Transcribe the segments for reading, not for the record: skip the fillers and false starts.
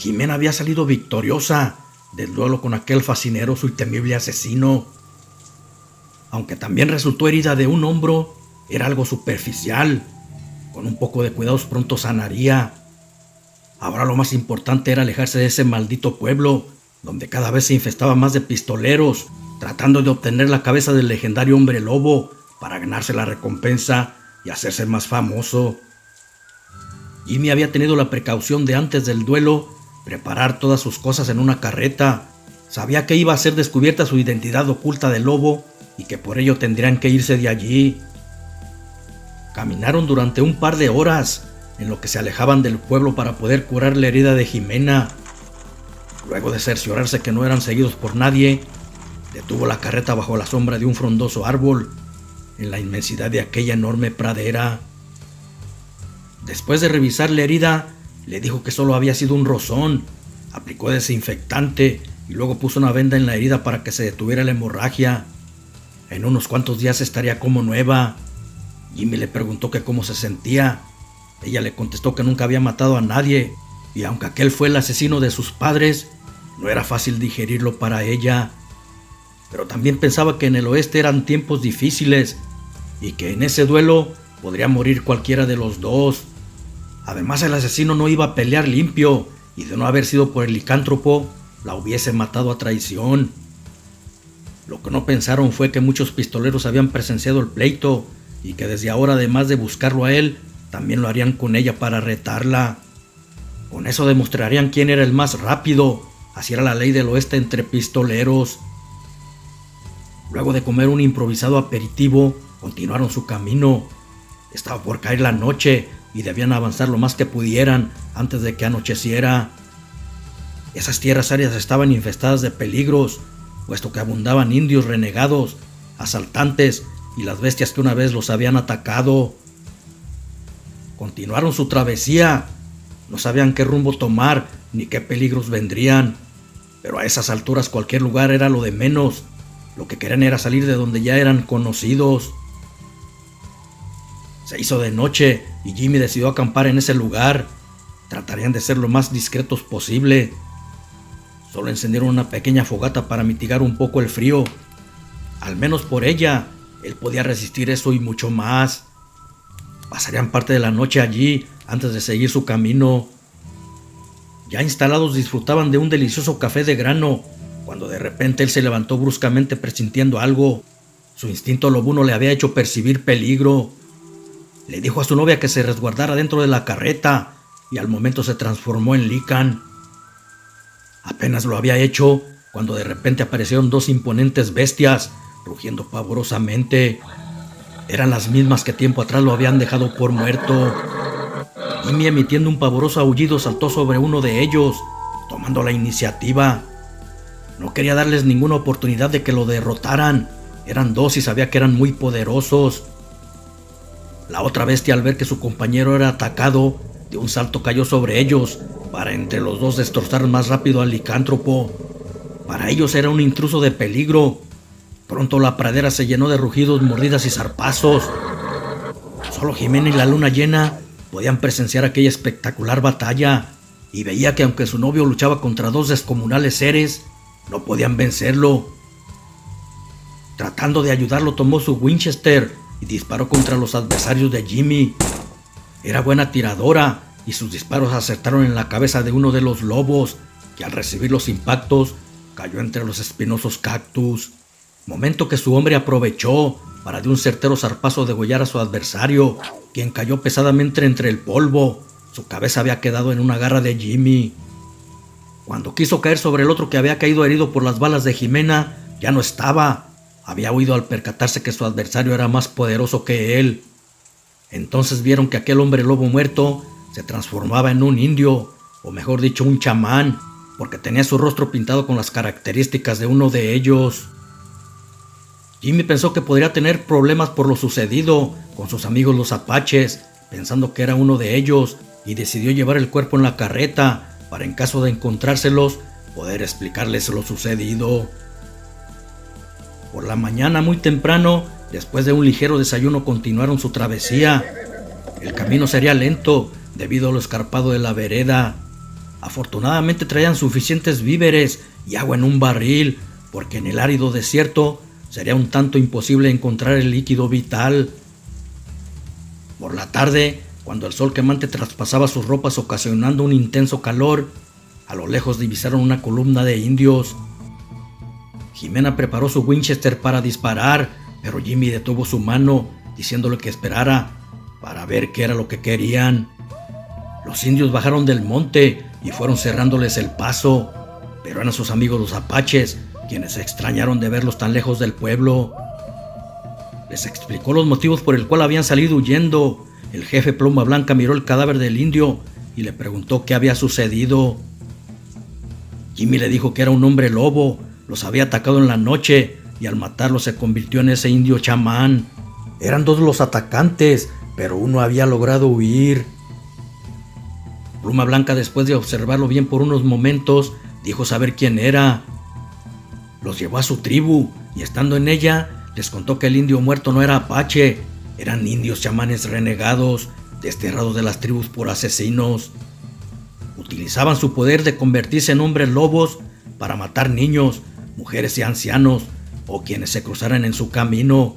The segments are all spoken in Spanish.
Jimena había salido victoriosa del duelo con aquel fascineroso y temible asesino. Aunque también resultó herida de un hombro, era algo superficial. Con un poco de cuidados pronto sanaría. Ahora lo más importante era alejarse de ese maldito pueblo, donde cada vez se infestaba más de pistoleros, tratando de obtener la cabeza del legendario hombre lobo para ganarse la recompensa y hacerse más famoso. Jimmy había tenido la precaución de antes del duelo preparar todas sus cosas en una carreta. Sabía que iba a ser descubierta su identidad oculta de lobo y que por ello tendrían que irse de allí. Caminaron durante un par de horas, en lo que se alejaban del pueblo para poder curar la herida de Jimena. Luego de cerciorarse que no eran seguidos por nadie, detuvo la carreta bajo la sombra de un frondoso árbol, en la inmensidad de aquella enorme pradera. Después de revisar la herida, le dijo que solo había sido un rozón. Aplicó desinfectante y luego puso una venda en la herida para que se detuviera la hemorragia. En unos cuantos días estaría como nueva. Jimmy le preguntó que cómo se sentía. Ella le contestó que nunca había matado a nadie, y aunque aquel fue el asesino de sus padres, no era fácil digerirlo para ella. Pero también pensaba que en el oeste eran tiempos difíciles, y que en ese duelo podría morir cualquiera de los dos. Además, el asesino no iba a pelear limpio, y de no haber sido por el licántropo, la hubiese matado a traición. Lo que no pensaron fue que muchos pistoleros habían presenciado el pleito, y que desde ahora, además de buscarlo a él, también lo harían con ella para retarla. Con eso demostrarían quién era el más rápido. Así era la ley del oeste entre pistoleros. Luego de comer un improvisado aperitivo, continuaron su camino. Estaba por caer la noche y debían avanzar lo más que pudieran antes de que anocheciera. Esas tierras áridas estaban infestadas de peligros, puesto que abundaban indios renegados, asaltantes y las bestias que una vez los habían atacado. Continuaron su travesía. No sabían qué rumbo tomar ni qué peligros vendrían, pero a esas alturas cualquier lugar era lo de menos. Lo que querían era salir de donde ya eran conocidos. Se hizo de noche y Jimmy decidió acampar en ese lugar. Tratarían de ser lo más discretos posible. Solo encendieron una pequeña fogata para mitigar un poco el frío. Al menos por ella, él podía resistir eso y mucho más. Pasarían parte de la noche allí antes de seguir su camino. Ya instalados disfrutaban de un delicioso café de grano, cuando de repente él se levantó bruscamente presintiendo algo. Su instinto lobuno le había hecho percibir peligro. Le dijo a su novia que se resguardara dentro de la carreta, y al momento se transformó en Lycan. Apenas lo había hecho cuando de repente aparecieron dos imponentes bestias, rugiendo pavorosamente. Eran las mismas que tiempo atrás lo habían dejado por muerto. Jimmy, emitiendo un pavoroso aullido, saltó sobre uno de ellos, tomando la iniciativa. No quería darles ninguna oportunidad de que lo derrotaran. Eran dos y sabía que eran muy poderosos. La otra bestia, al ver que su compañero era atacado, de un salto cayó sobre ellos, para entre los dos destrozar más rápido al licántropo. Para ellos era un intruso de peligro. Pronto la pradera se llenó de rugidos, mordidas y zarpazos. Solo Jimena y la luna llena podían presenciar aquella espectacular batalla, y veía que aunque su novio luchaba contra dos descomunales seres, no podían vencerlo. Tratando de ayudarlo, tomó su Winchester y disparó contra los adversarios de Jimmy. Era buena tiradora, y sus disparos acertaron en la cabeza de uno de los lobos, que al recibir los impactos cayó entre los espinosos cactus. Momento que su hombre aprovechó para de un certero zarpazo degollar a su adversario, quien cayó pesadamente entre el polvo. Su cabeza había quedado en una garra de Jimmy. Cuando quiso caer sobre el otro que había caído herido por las balas de Jimena, ya no estaba. Había huido al percatarse que su adversario era más poderoso que él. Entonces vieron que aquel hombre lobo muerto se transformaba en un indio, o mejor dicho, un chamán, porque tenía su rostro pintado con las características de uno de ellos. Jimmy pensó que podría tener problemas por lo sucedido con sus amigos los apaches, pensando que era uno de ellos, y decidió llevar el cuerpo en la carreta para, en caso de encontrárselos, poder explicarles lo sucedido. Por la mañana, muy temprano, después de un ligero desayuno, continuaron su travesía. El camino sería lento debido a lo escarpado de la vereda. Afortunadamente traían suficientes víveres y agua en un barril, porque en el árido desierto sería un tanto imposible encontrar el líquido vital. Por la tarde, cuando el sol quemante traspasaba sus ropas ocasionando un intenso calor, a lo lejos divisaron una columna de indios. Jimena preparó su Winchester para disparar, pero Jimmy detuvo su mano, diciéndole que esperara para ver qué era lo que querían. Los indios bajaron del monte y fueron cerrándoles el paso, pero eran sus amigos los apaches, quienes se extrañaron de verlos tan lejos del pueblo. Les explicó los motivos por el cual habían salido huyendo. El jefe Pluma Blanca miró el cadáver del indio y le preguntó qué había sucedido. Jimmy le dijo que era un hombre lobo, los había atacado en la noche y al matarlo se convirtió en ese indio chamán. Eran dos los atacantes, pero uno había logrado huir. Pluma Blanca, después de observarlo bien por unos momentos, dijo saber quién era. Los llevó a su tribu y estando en ella, les contó que el indio muerto no era apache, eran indios chamanes renegados, desterrados de las tribus por asesinos. Utilizaban su poder de convertirse en hombres lobos para matar niños, mujeres y ancianos, o quienes se cruzaran en su camino.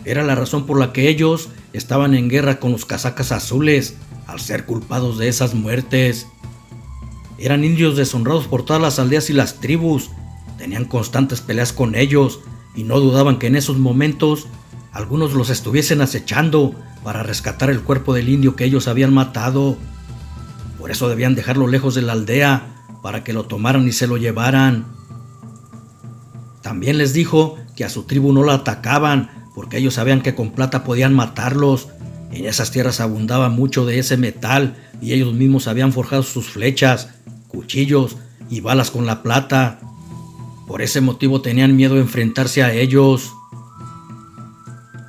Era la razón por la que ellos estaban en guerra con los casacas azules, al ser culpados de esas muertes. Eran indios deshonrados por todas las aldeas y las tribus, tenían constantes peleas con ellos, y no dudaban que en esos momentos algunos los estuviesen acechando para rescatar el cuerpo del indio que ellos habían matado. Por eso debían dejarlo lejos de la aldea, para que lo tomaran y se lo llevaran. También les dijo que a su tribu no la atacaban, porque ellos sabían que con plata podían matarlos. En esas tierras abundaba mucho de ese metal, y ellos mismos habían forjado sus flechas, cuchillos y balas con la plata. Por ese motivo tenían miedo de enfrentarse a ellos.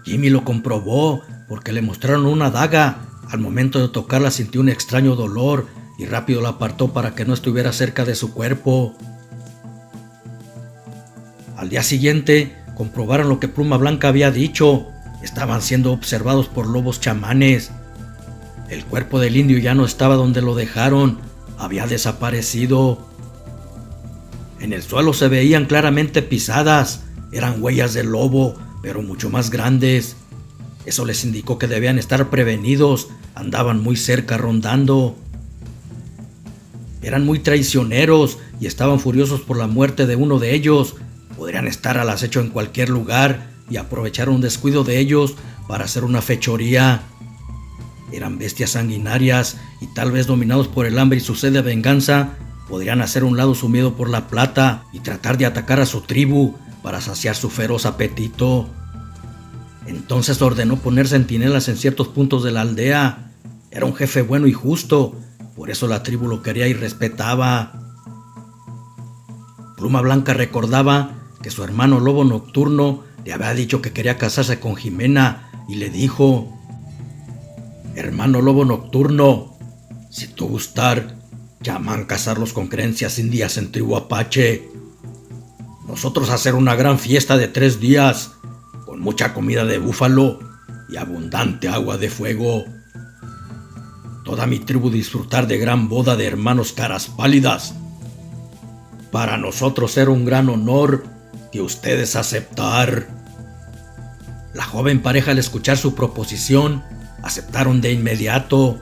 Jimmy lo comprobó, porque le mostraron una daga. Al momento de tocarla sintió un extraño dolor y rápido la apartó para que no estuviera cerca de su cuerpo. Al día siguiente comprobaron lo que Pluma Blanca había dicho. Estaban siendo observados por lobos chamanes. El cuerpo del indio ya no estaba donde lo dejaron, había desaparecido. En el suelo se veían claramente pisadas, eran huellas de lobo, pero mucho más grandes. Eso les indicó que debían estar prevenidos, andaban muy cerca rondando. Eran muy traicioneros y estaban furiosos por la muerte de uno de ellos. Podrían estar al acecho en cualquier lugar y aprovechar un descuido de ellos para hacer una fechoría. Eran bestias sanguinarias y tal vez dominados por el hambre y su sed de venganza, podrían hacer un lado su miedo por la plata y tratar de atacar a su tribu para saciar su feroz apetito. Entonces ordenó poner centinelas en ciertos puntos de la aldea. Era un jefe bueno y justo, por eso la tribu lo quería y respetaba. Pluma Blanca recordaba que su hermano Lobo Nocturno le había dicho que quería casarse con Jimena y le dijo: «Hermano Lobo Nocturno, si tú gustar, llaman casarlos con creencias indias en tribu apache. Nosotros hacer una gran fiesta de 3 días, con mucha comida de búfalo y abundante agua de fuego. Toda mi tribu disfrutar de gran boda de hermanos caras pálidas. Para nosotros era un gran honor que ustedes aceptar». La joven pareja, al escuchar su proposición, aceptaron de inmediato.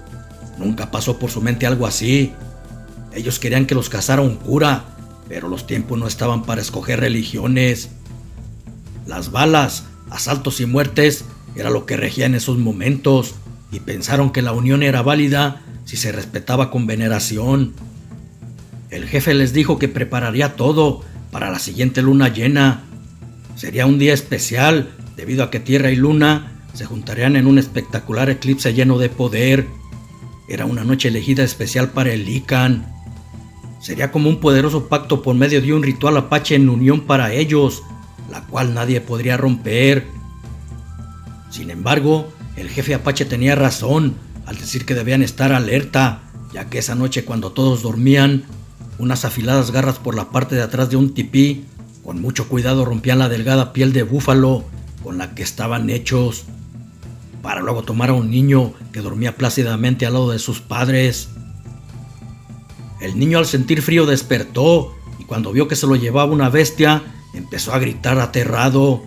Nunca pasó por su mente algo así. Ellos querían que los casara un cura, pero los tiempos no estaban para escoger religiones. Las balas, asaltos y muertes era lo que regía en esos momentos, y pensaron que la unión era válida si se respetaba con veneración. El jefe les dijo que prepararía todo para la siguiente luna llena. Sería un día especial debido a que Tierra y Luna se juntarían en un espectacular eclipse lleno de poder. Era una noche elegida especial para el Lican. Sería como un poderoso pacto por medio de un ritual apache en unión para ellos, la cual nadie podría romper. Sin embargo, el jefe apache tenía razón al decir que debían estar alerta, ya que esa noche, cuando todos dormían, unas afiladas garras por la parte de atrás de un tipí con mucho cuidado rompían la delgada piel de búfalo con la que estaban hechos, para luego tomar a un niño que dormía plácidamente al lado de sus padres. El niño, al sentir frío, despertó y cuando vio que se lo llevaba una bestia, empezó a gritar aterrado.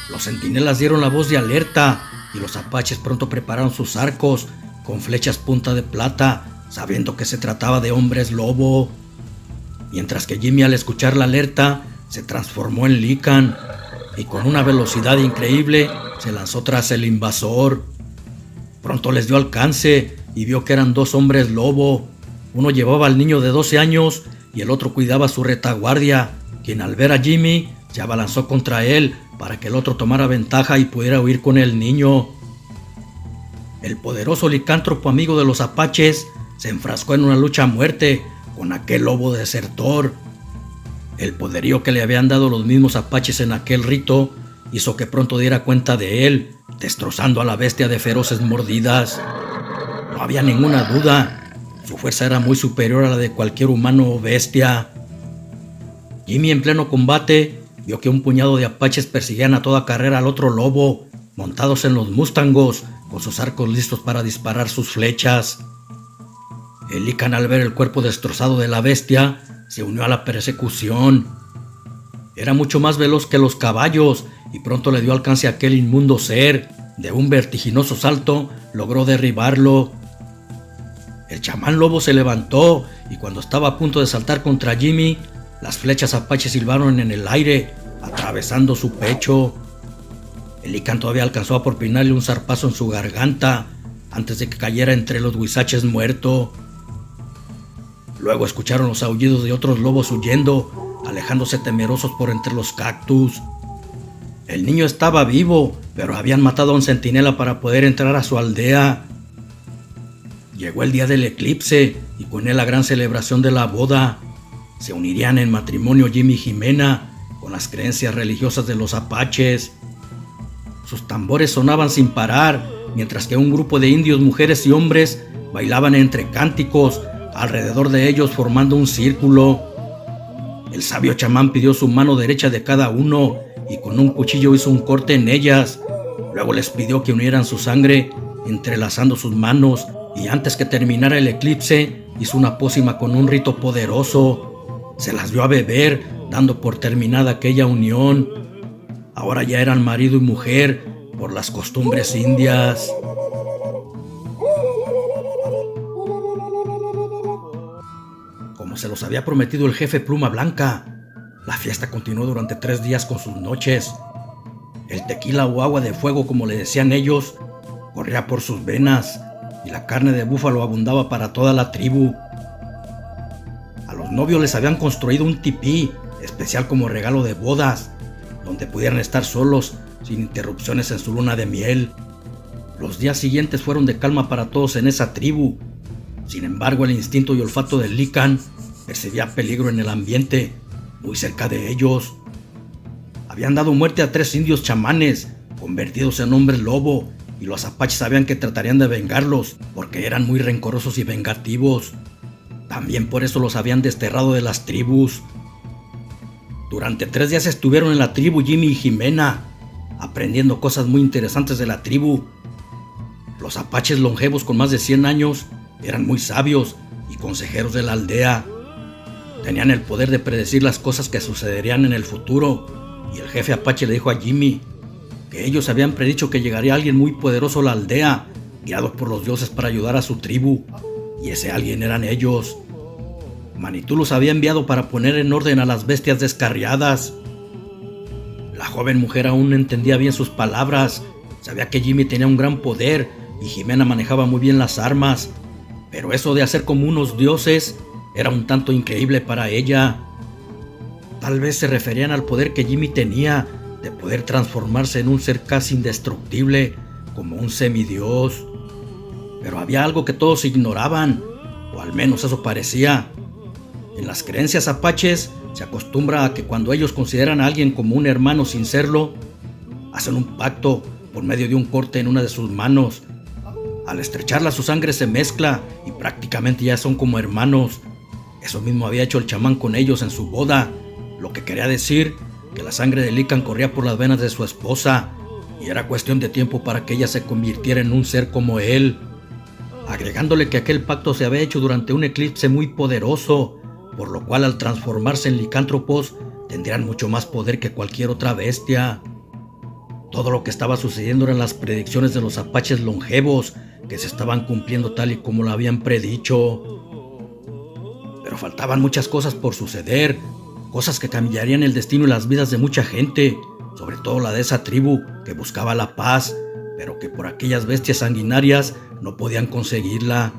Los centinelas dieron la voz de alerta y los apaches pronto prepararon sus arcos con flechas punta de plata, sabiendo que se trataba de hombres lobo. Mientras que Jimmy, al escuchar la alerta, se transformó en Lycan y con una velocidad increíble se lanzó tras el invasor. Pronto les dio alcance y vio que eran dos hombres lobo. Uno llevaba al niño de 12 años y el otro cuidaba su retaguardia, quien al ver a Jimmy se abalanzó contra él para que el otro tomara ventaja y pudiera huir con el niño. El poderoso licántropo, amigo de los apaches, se enfrascó en una lucha a muerte con aquel lobo desertor. El poderío que le habían dado los mismos apaches en aquel rito hizo que pronto diera cuenta de él, destrozando a la bestia de feroces mordidas. No había ninguna duda, su fuerza era muy superior a la de cualquier humano o bestia. Jimmy, en pleno combate, vio que un puñado de apaches perseguían a toda carrera al otro lobo, montados en los mustangos, con sus arcos listos para disparar sus flechas. El Lycan, al ver el cuerpo destrozado de la bestia, se unió a la persecución. Era mucho más veloz que los caballos y pronto le dio alcance a aquel inmundo ser. De un vertiginoso salto logró derribarlo. El chamán lobo se levantó y cuando estaba a punto de saltar contra Jimmy, las flechas apaches silbaron en el aire, atravesando su pecho. El Lycan todavía alcanzó a propinarle un zarpazo en su garganta antes de que cayera entre los huizaches muerto. Luego escucharon los aullidos de otros lobos huyendo, alejándose temerosos por entre los cactus. El niño estaba vivo, pero habían matado a un centinela para poder entrar a su aldea. Llegó el día del eclipse y con él la gran celebración de la boda. Se unirían en matrimonio Jimmy y Jimena con las creencias religiosas de los apaches. Sus tambores sonaban sin parar, mientras que un grupo de indios, mujeres y hombres bailaban entre cánticos alrededor de ellos formando un círculo. El sabio chamán pidió su mano derecha de cada uno y con un cuchillo hizo un corte en ellas. Luego les pidió que unieran su sangre entrelazando sus manos y antes que terminara el eclipse hizo una pócima con un rito poderoso. Se las dio a beber, dando por terminada aquella unión. Ahora ya eran marido y mujer por las costumbres indias. Como se los había prometido el jefe Pluma Blanca, la fiesta continuó durante 3 días con sus noches. El tequila o agua de fuego, como le decían ellos, corría por sus venas y la carne de búfalo abundaba para toda la tribu. A los novios les habían construido un tipí especial como regalo de bodas, donde pudieran estar solos sin interrupciones en su luna de miel. Los días siguientes fueron de calma para todos en esa tribu. Sin embargo, el instinto y olfato del Lycan percibía peligro en el ambiente, muy cerca de ellos. Habían dado muerte a 3 indios chamanes, convertidos en hombres lobo, y los apaches sabían que tratarían de vengarlos, porque eran muy rencorosos y vengativos. También por eso los habían desterrado de las tribus. Durante 3 días estuvieron en la tribu Jimmy y Jimena, aprendiendo cosas muy interesantes de la tribu. Los apaches longevos con más de 100 años eran muy sabios y consejeros de la aldea. Tenían el poder de predecir las cosas que sucederían en el futuro, y el jefe apache le dijo a Jimmy que ellos habían predicho que llegaría alguien muy poderoso a la aldea, guiado por los dioses para ayudar a su tribu, y ese alguien eran ellos. Manitú los había enviado para poner en orden a las bestias descarriadas. La joven mujer aún no entendía bien sus palabras, sabía que Jimmy tenía un gran poder y Jimena manejaba muy bien las armas, pero eso de hacer como unos dioses era un tanto increíble para ella. Tal vez se referían al poder que Jimmy tenía de poder transformarse en un ser casi indestructible, como un semidios. Pero había algo que todos ignoraban, o al menos eso parecía. En las creencias apaches se acostumbra a que cuando ellos consideran a alguien como un hermano sin serlo, hacen un pacto por medio de un corte en una de sus manos. Al estrecharla, su sangre se mezcla y prácticamente ya son como hermanos. Eso mismo había hecho el chamán con ellos en su boda, lo que quería decir que la sangre de Lycan corría por las venas de su esposa y era cuestión de tiempo para que ella se convirtiera en un ser como él. agregándole que aquel pacto se había hecho durante un eclipse muy poderoso, por lo cual al transformarse en licántropos tendrían mucho más poder que cualquier otra bestia. Todo lo que estaba sucediendo eran las predicciones de los apaches longevos, que se estaban cumpliendo tal y como lo habían predicho. Pero faltaban muchas cosas por suceder, cosas que cambiarían el destino y las vidas de mucha gente, sobre todo la de esa tribu que buscaba la paz, pero que por aquellas bestias sanguinarias no podían conseguirla.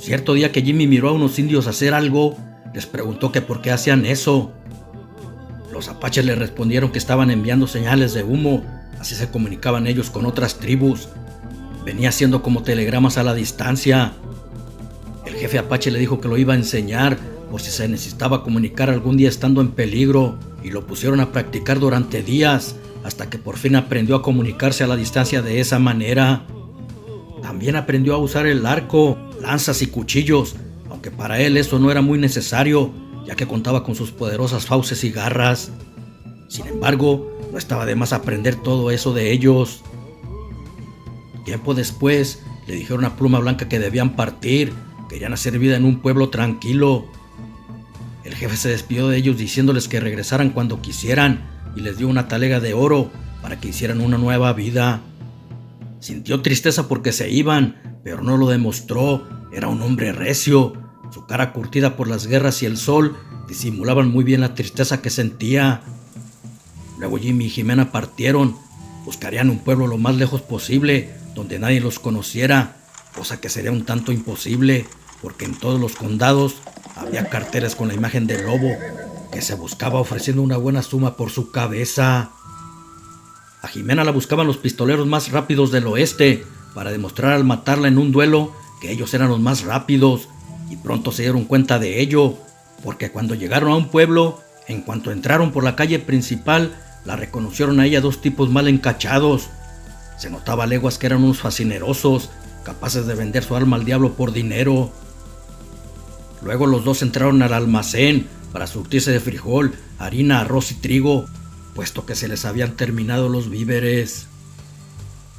Cierto día que Jimmy miró a unos indios hacer algo, les preguntó que por qué hacían eso. Los apaches le respondieron que estaban enviando señales de humo, así se comunicaban ellos con otras tribus. Venía siendo como telegramas a la distancia. El jefe apache le dijo que lo iba a enseñar por si se necesitaba comunicar algún día estando en peligro, y lo pusieron a practicar durante días, hasta que por fin aprendió a comunicarse a la distancia de esa manera. También aprendió a usar el arco, lanzas y cuchillos, aunque para él eso no era muy necesario, ya que contaba con sus poderosas fauces y garras. Sin embargo, no estaba de más aprender todo eso de ellos. Tiempo después, le dijeron a Pluma Blanca que debían partir, querían hacer vida en un pueblo tranquilo. El jefe se despidió de ellos diciéndoles que regresaran cuando quisieran y les dio una talega de oro para que hicieran una nueva vida. Sintió tristeza porque se iban, pero no lo demostró. Era un hombre recio. Su cara curtida por las guerras y el sol disimulaban muy bien la tristeza que sentía. Luego Jimmy y Jimena partieron. Buscarían un pueblo lo más lejos posible, donde nadie los conociera, cosa que sería un tanto imposible, porque en todos los condados había carteles con la imagen del lobo, que se buscaba ofreciendo una buena suma por su cabeza. A Jimena la buscaban los pistoleros más rápidos del oeste, para demostrar al matarla en un duelo que ellos eran los más rápidos, y pronto se dieron cuenta de ello, porque cuando llegaron a un pueblo, en cuanto entraron por la calle principal, la reconocieron a ella dos tipos mal encachados. Se notaba a leguas que eran unos fascinerosos, capaces de vender su alma al diablo por dinero. Luego los dos entraron al almacén para surtirse de frijol, harina, arroz y trigo, puesto que se les habían terminado los víveres.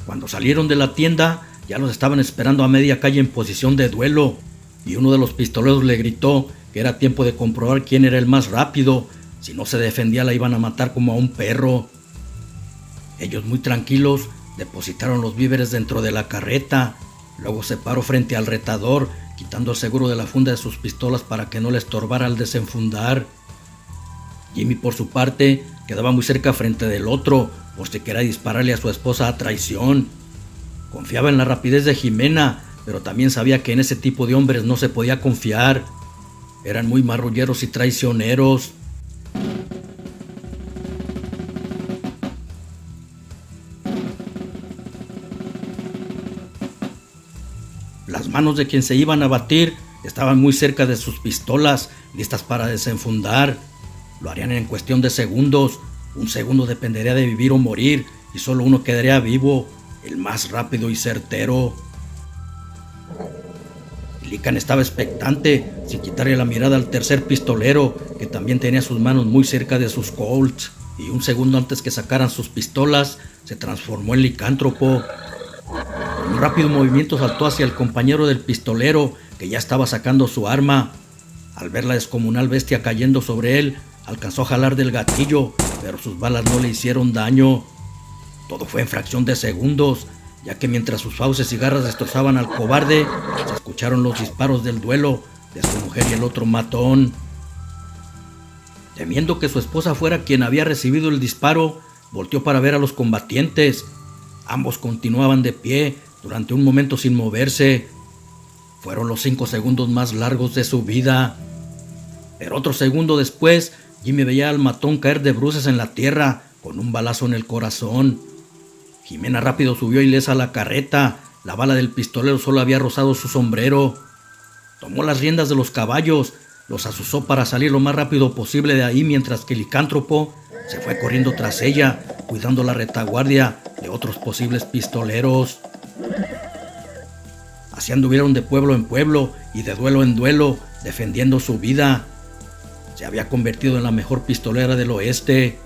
Cuando salieron de la tienda, ya los estaban esperando a media calle en posición de duelo, y uno de los pistoleros le gritó que era tiempo de comprobar quién era el más rápido. Si no se defendía, la iban a matar como a un perro. Ellos, muy tranquilos, depositaron los víveres dentro de la carreta. Luego se paró frente al retador, quitando el seguro de la funda de sus pistolas para que no le estorbara al desenfundar. Jimmy, por su parte, quedaba muy cerca frente del otro, por si quería dispararle a su esposa a traición. Confiaba en la rapidez de Jimena, pero también sabía que en ese tipo de hombres no se podía confiar. Eran muy marrulleros y traicioneros. Las manos de quien se iban a batir estaban muy cerca de sus pistolas, listas para desenfundar. Lo harían en cuestión de segundos. Un segundo dependería de vivir o morir, y solo uno quedaría vivo, el más rápido y certero. Lican estaba expectante, sin quitarle la mirada al tercer pistolero, que también tenía sus manos muy cerca de sus Colts, y un segundo antes que sacaran sus pistolas, se transformó en licántropo. Con un rápido movimiento saltó hacia el compañero del pistolero, que ya estaba sacando su arma. Al ver la descomunal bestia cayendo sobre él, alcanzó a jalar del gatillo, pero sus balas no le hicieron daño. Todo fue en fracción de segundos, ya que mientras sus fauces y garras destrozaban al cobarde, se escucharon los disparos del duelo de su mujer y el otro matón. Temiendo que su esposa fuera quien había recibido el disparo, volteó para ver a los combatientes. Ambos continuaban de pie durante un momento sin moverse. Fueron los 5 segundos más largos de su vida. Pero otro segundo después, Jimmy veía al matón caer de bruces en la tierra con un balazo en el corazón. Jimena rápido subió ilesa a la carreta. La bala del pistolero solo había rozado su sombrero. Tomó las riendas de los caballos, los azuzó para salir lo más rápido posible de ahí, mientras que el licántropo se fue corriendo tras ella, cuidando la retaguardia de otros posibles pistoleros. Así anduvieron de pueblo en pueblo y de duelo en duelo, defendiendo su vida. Se había convertido en la mejor pistolera del oeste.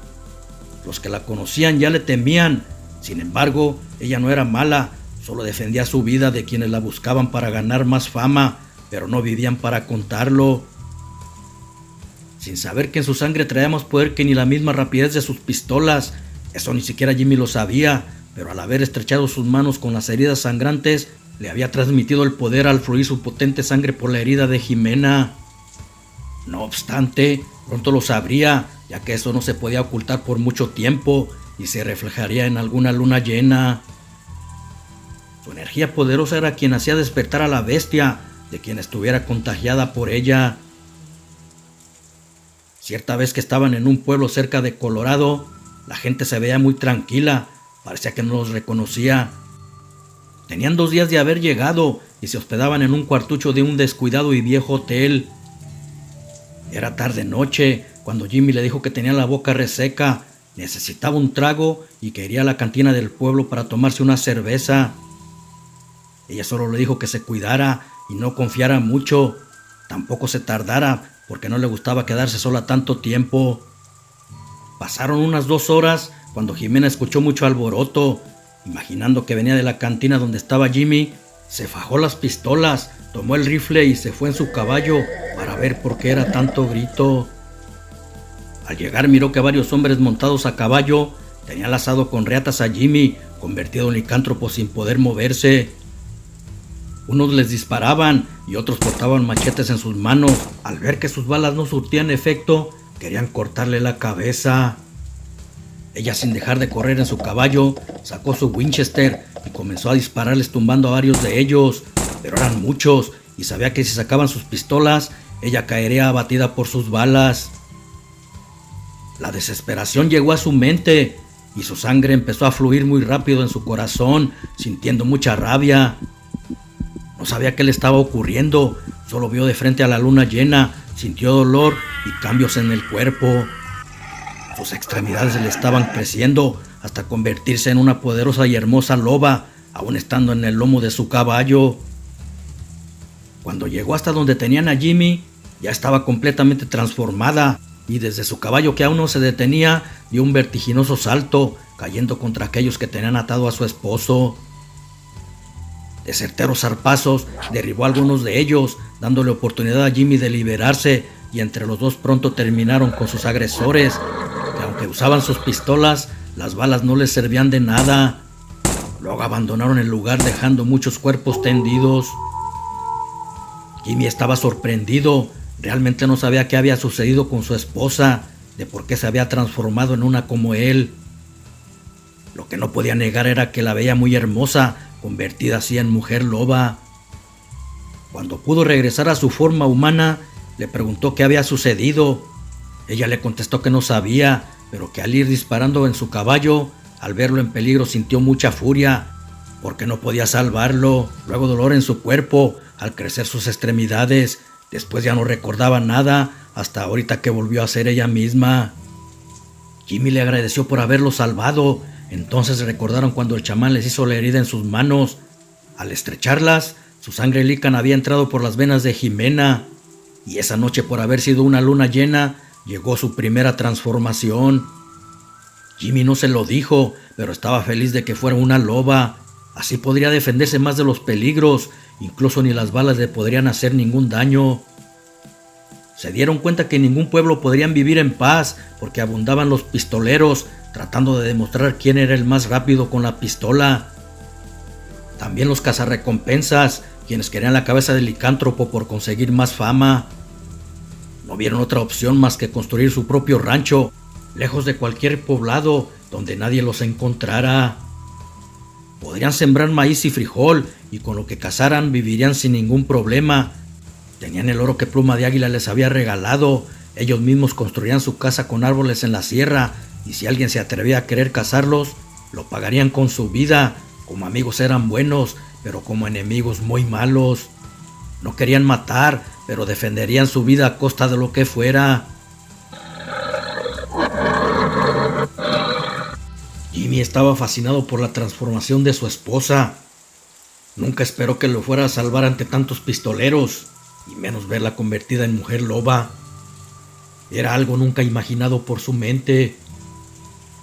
Los que la conocían ya le temían. Sin embargo, ella no era mala, Solo defendía su vida de quienes la buscaban para ganar más fama, pero no vivían para contarlo. Sin saber que en su sangre traía más poder que ni la misma rapidez de sus pistolas. Eso ni siquiera Jimmy lo sabía, pero al haber estrechado sus manos con las heridas sangrantes, le había transmitido el poder al fluir su potente sangre por la herida de Jimena. No obstante, pronto lo sabría, ya que eso no se podía ocultar por mucho tiempo y se reflejaría en alguna luna llena. Su energía poderosa era quien hacía despertar a la bestia, de quien estuviera contagiada por ella. Cierta vez que estaban en un pueblo cerca de Colorado, la gente se veía muy tranquila, parecía que no los reconocía. Tenían 2 días de haber llegado y se hospedaban en un cuartucho de un descuidado y viejo hotel. Era tarde noche cuando Jimmy le dijo que tenía la boca reseca, necesitaba un trago y que iría a la cantina del pueblo para tomarse una cerveza. Ella solo le dijo que se cuidara y no confiara mucho, tampoco se tardara porque no le gustaba quedarse sola tanto tiempo. Pasaron unas 2 horas cuando Jimena escuchó mucho alboroto. Imaginando que venía de la cantina donde estaba Jimmy, se fajó las pistolas, tomó el rifle y se fue en su caballo para ver por qué era tanto grito. Al llegar miró que varios hombres montados a caballo tenían lazado con reatas a Jimmy, convertido en licántropo sin poder moverse. Unos les disparaban y otros portaban machetes en sus manos. Al ver que sus balas no surtían efecto, querían cortarle la cabeza. Ella, sin dejar de correr en su caballo, sacó su Winchester y comenzó a dispararles, tumbando a varios de ellos, pero eran muchos y sabía que si sacaban sus pistolas, ella caería abatida por sus balas. La desesperación llegó a su mente y su sangre empezó a fluir muy rápido en su corazón, sintiendo mucha rabia. No sabía qué le estaba ocurriendo, solo vio de frente a la luna llena, sintió dolor y cambios en el cuerpo. Sus extremidades le estaban creciendo hasta convertirse en una poderosa y hermosa loba, aún estando en el lomo de su caballo. Cuando llegó hasta donde tenían a Jimmy, ya estaba completamente transformada y desde su caballo, que aún no se detenía, dio un vertiginoso salto, cayendo contra aquellos que tenían atado a su esposo. De certeros zarpazos derribó a algunos de ellos, dándole oportunidad a Jimmy de liberarse, y entre los dos pronto terminaron con sus agresores, que aunque usaban sus pistolas, las balas no les servían de nada. Luego abandonaron el lugar dejando muchos cuerpos tendidos. Jimmy estaba sorprendido, realmente no sabía qué había sucedido con su esposa, de por qué se había transformado en una como él. Lo que no podía negar era que la veía muy hermosa, convertida así en mujer loba. Cuando pudo regresar a su forma humana, le preguntó qué había sucedido. Ella le contestó que no sabía, pero que al ir disparando en su caballo, al verlo en peligro sintió mucha furia, porque no podía salvarlo. Luego dolor en su cuerpo, al crecer sus extremidades. Después ya no recordaba nada, hasta ahorita que volvió a ser ella misma. Jimmy le agradeció por haberlo salvado. Entonces recordaron cuando el chamán les hizo la herida en sus manos. Al estrecharlas, su sangre lícana había entrado por las venas de Jimena. Y esa noche, por haber sido una luna llena, llegó su primera transformación. Jimmy no se lo dijo, pero estaba feliz de que fuera una loba. Así podría defenderse más de los peligros, incluso ni las balas le podrían hacer ningún daño. Se dieron cuenta que en ningún pueblo podrían vivir en paz, porque abundaban los pistoleros, tratando de demostrar quién era el más rápido con la pistola. También los cazarrecompensas, quienes querían la cabeza del licántropo por conseguir más fama. No vieron otra opción más que construir su propio rancho, lejos de cualquier poblado donde nadie los encontrara. Podrían sembrar maíz y frijol, y con lo que cazaran vivirían sin ningún problema. Tenían el oro que Pluma de Águila les había regalado. Ellos mismos construirían su casa con árboles en la sierra, y si alguien se atrevía a querer cazarlos, lo pagarían con su vida. Como amigos eran buenos, pero como enemigos muy malos. No querían matar, pero defenderían su vida a costa de lo que fuera. Jimmy estaba fascinado por la transformación de su esposa. Nunca esperó que lo fuera a salvar ante tantos pistoleros, y menos verla convertida en mujer loba. Era algo nunca imaginado por su mente.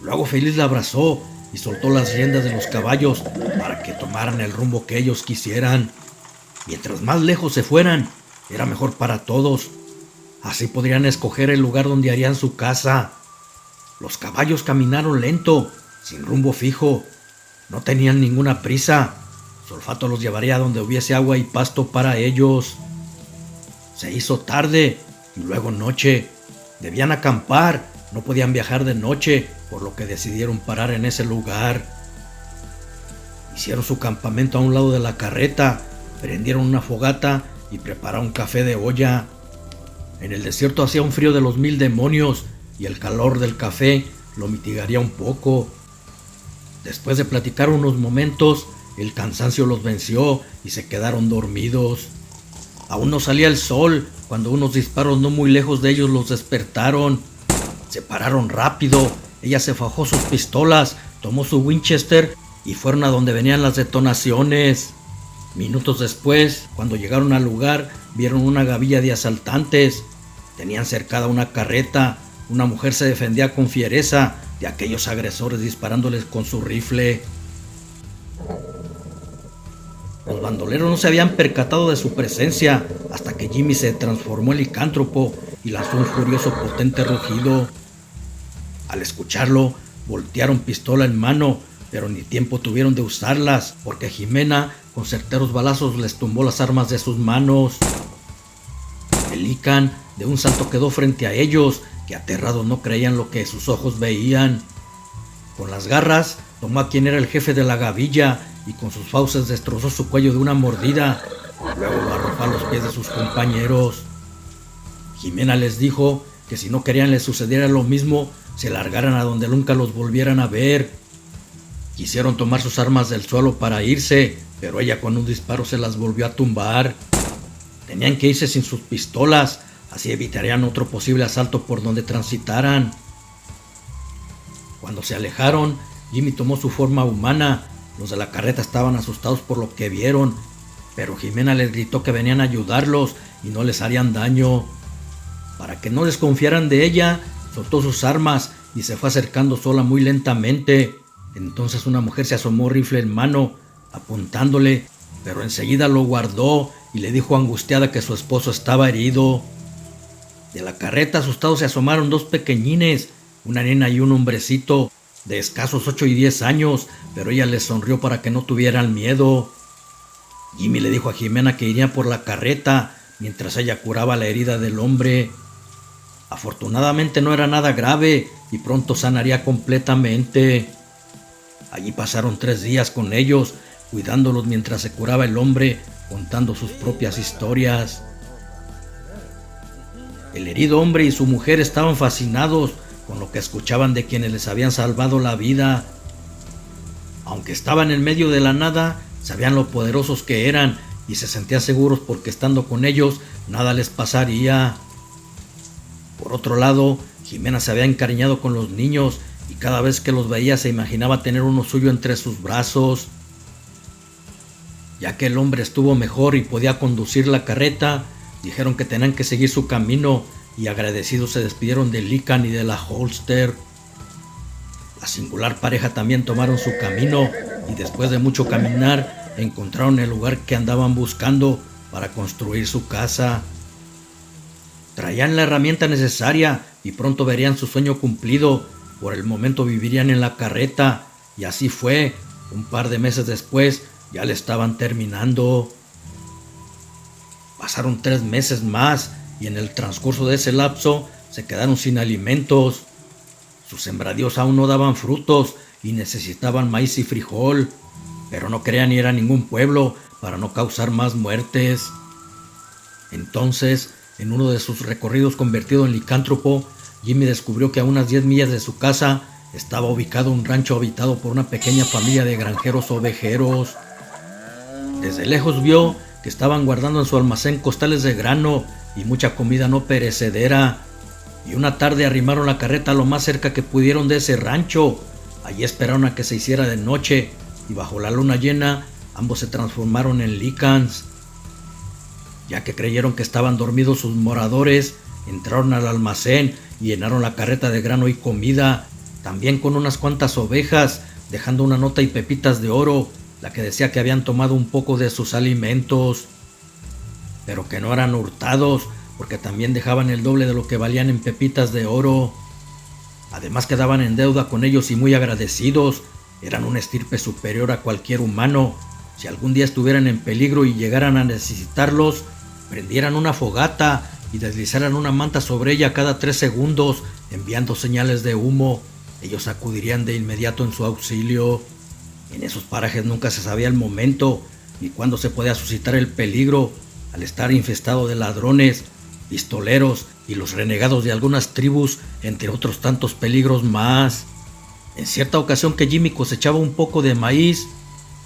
Luego feliz la abrazó y soltó las riendas de los caballos para que tomaran el rumbo que ellos quisieran. Mientras más lejos se fueran, era mejor para todos. Así podrían escoger el lugar donde harían su casa. Los caballos caminaron lento, sin rumbo fijo. No tenían ninguna prisa. Su olfato los llevaría donde hubiese agua y pasto para ellos. Se hizo tarde y luego noche. Debían acampar, no podían viajar de noche, por lo que decidieron parar en ese lugar. Hicieron su campamento a un lado de la carreta, prendieron una fogata y prepararon café de olla. En el desierto hacía un frío de los 1000 demonios y el calor del café lo mitigaría un poco. Después de platicar unos momentos, el cansancio los venció y se quedaron dormidos. Aún no salía el sol cuando unos disparos no muy lejos de ellos los despertaron. Se pararon rápido. Ella se fajó sus pistolas, tomó su Winchester y fueron a donde venían las detonaciones. Minutos después, cuando llegaron al lugar, vieron una gavilla de asaltantes. Tenían cercada una carreta. Una mujer se defendía con fiereza de aquellos agresores disparándoles con su rifle. Los bandoleros no se habían percatado de su presencia hasta que Jimmy se transformó en licántropo y lanzó un furioso potente rugido. Al escucharlo, voltearon pistola en mano, pero ni tiempo tuvieron de usarlas, porque Jimena, con certeros balazos, les tumbó las armas de sus manos. El Lican de un salto quedó frente a ellos, que aterrados no creían lo que sus ojos veían. Con las garras, tomó a quien era el jefe de la gavilla y con sus fauces destrozó su cuello de una mordida. Luego lo arrojó a los pies de sus compañeros. Jimena les dijo que si no querían les sucediera lo mismo, se largaran a donde nunca los volvieran a ver. Quisieron tomar sus armas del suelo para irse, pero ella con un disparo se las volvió a tumbar. Tenían que irse sin sus pistolas, así evitarían otro posible asalto por donde transitaran. Cuando se alejaron, Jimmy tomó su forma humana. Los de la carreta estaban asustados por lo que vieron, pero Jimena les gritó que venían a ayudarlos y no les harían daño. Para que no desconfiaran de ella, soltó sus armas y se fue acercando sola muy lentamente. Entonces una mujer se asomó rifle en mano, apuntándole, pero enseguida lo guardó y le dijo angustiada que su esposo estaba herido. De la carreta asustados se asomaron dos pequeñines, una nena y un hombrecito de escasos 8 y 10 años, pero ella les sonrió para que no tuvieran miedo. Jimmy le dijo a Jimena que iría por la carreta mientras ella curaba la herida del hombre. Afortunadamente no era nada grave y pronto sanaría completamente. Allí pasaron 3 días con ellos, cuidándolos mientras se curaba el hombre, contando sus propias historias. El herido hombre y su mujer estaban fascinados con lo que escuchaban de quienes les habían salvado la vida. Aunque estaban en medio de la nada, sabían lo poderosos que eran y se sentían seguros porque estando con ellos nada les pasaría. Por otro lado, Jimena se había encariñado con los niños y cada vez que los veía se imaginaba tener uno suyo entre sus brazos. Ya que el hombre estuvo mejor y podía conducir la carreta, dijeron que tenían que seguir su camino y agradecidos se despidieron de Lican y de la Holster. La singular pareja también tomaron su camino y después de mucho caminar encontraron el lugar que andaban buscando para construir su casa. Traían la herramienta necesaria y pronto verían su sueño cumplido. Por el momento vivirían en la carreta y así fue. Un par de meses después ya le estaban terminando. Pasaron 3 meses más y en el transcurso de ese lapso se quedaron sin alimentos. Sus sembradíos aún no daban frutos y necesitaban maíz y frijol, pero no querían ir a ningún pueblo para no causar más muertes. Entonces, en uno de sus recorridos convertido en licántropo, Jimmy descubrió que a unas 10 millas de su casa estaba ubicado un rancho habitado por una pequeña familia de granjeros ovejeros. Desde lejos vio que estaban guardando en su almacén costales de grano y mucha comida no perecedera, y una tarde arrimaron la carreta lo más cerca que pudieron de ese rancho. Allí esperaron a que se hiciera de noche y bajo la luna llena ambos se transformaron en Licans. Ya que creyeron que estaban dormidos sus moradores, entraron al almacén y llenaron la carreta de grano y comida, también con unas cuantas ovejas, dejando una nota y pepitas de oro, la que decía que habían tomado un poco de sus alimentos, pero que no eran hurtados, porque también dejaban el doble de lo que valían en pepitas de oro. Además quedaban en deuda con ellos y muy agradecidos. Eran una estirpe superior a cualquier humano. Si algún día estuvieran en peligro y llegaran a necesitarlos, prendieran una fogata y deslizaran una manta sobre ella cada 3 segundos, enviando señales de humo. Ellos acudirían de inmediato en su auxilio. En esos parajes nunca se sabía el momento ni cuándo se podía suscitar el peligro, al estar infestado de ladrones, pistoleros y los renegados de algunas tribus, entre otros tantos peligros más. En cierta ocasión que Jimmy cosechaba un poco de maíz,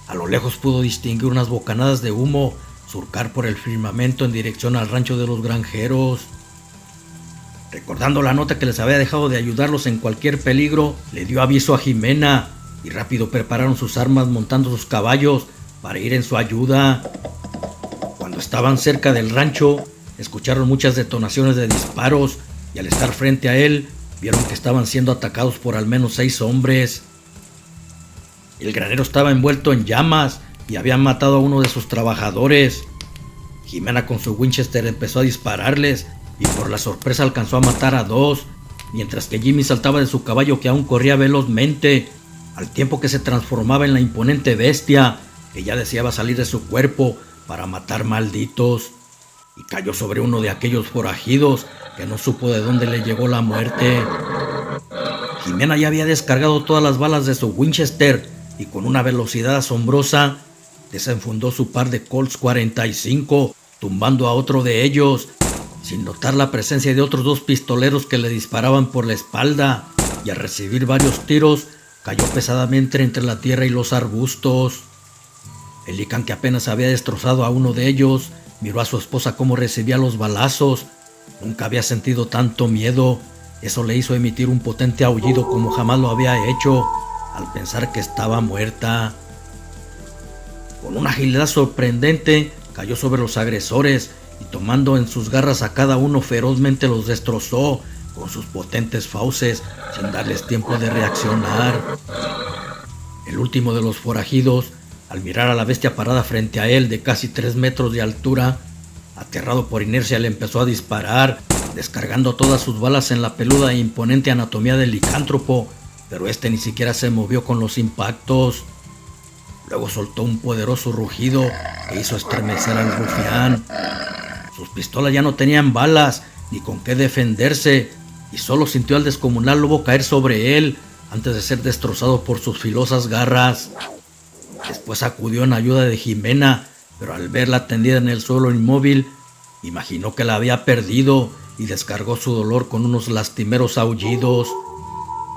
a lo lejos pudo distinguir unas bocanadas de humo surcar por el firmamento en dirección al rancho de los granjeros. Recordando la nota que les había dejado de ayudarlos en cualquier peligro, le dio aviso a Jimena y rápido prepararon sus armas montando sus caballos para ir en su ayuda. Cuando estaban cerca del rancho, escucharon muchas detonaciones de disparos y al estar frente a él, vieron que estaban siendo atacados por al menos 6 hombres. El granero estaba envuelto en llamas y habían matado a uno de sus trabajadores. Jimena con su Winchester empezó a dispararles y por la sorpresa alcanzó a matar a 2, mientras que Jimmy saltaba de su caballo que aún corría velozmente, al tiempo que se transformaba en la imponente bestia que ya deseaba salir de su cuerpo para matar malditos, y cayó sobre uno de aquellos forajidos que no supo de dónde le llegó la muerte. Jimena ya había descargado todas las balas de su Winchester y con una velocidad asombrosa desenfundó su par de Colts 45, tumbando a otro de ellos, sin notar la presencia de otros 2 pistoleros que le disparaban por la espalda, y al recibir varios tiros cayó pesadamente entre la tierra y los arbustos. El licán, que apenas había destrozado a uno de ellos, miró a su esposa cómo recibía los balazos. Nunca había sentido tanto miedo. Eso le hizo emitir un potente aullido como jamás lo había hecho, al pensar que estaba muerta. Con una agilidad sorprendente, cayó sobre los agresores y tomando en sus garras a cada uno ferozmente los destrozó con sus potentes fauces sin darles tiempo de reaccionar. El último de los forajidos, al mirar a la bestia parada frente a él de casi 3 metros de altura, aterrado por inercia le empezó a disparar, descargando todas sus balas en la peluda e imponente anatomía del licántropo, pero este ni siquiera se movió con los impactos. Luego soltó un poderoso rugido que hizo estremecer al rufián. Sus pistolas ya no tenían balas ni con qué defenderse, y solo sintió al descomunal lobo caer sobre él antes de ser destrozado por sus filosas garras. Después acudió en ayuda de Jimena, pero al verla tendida en el suelo inmóvil, imaginó que la había perdido y descargó su dolor con unos lastimeros aullidos.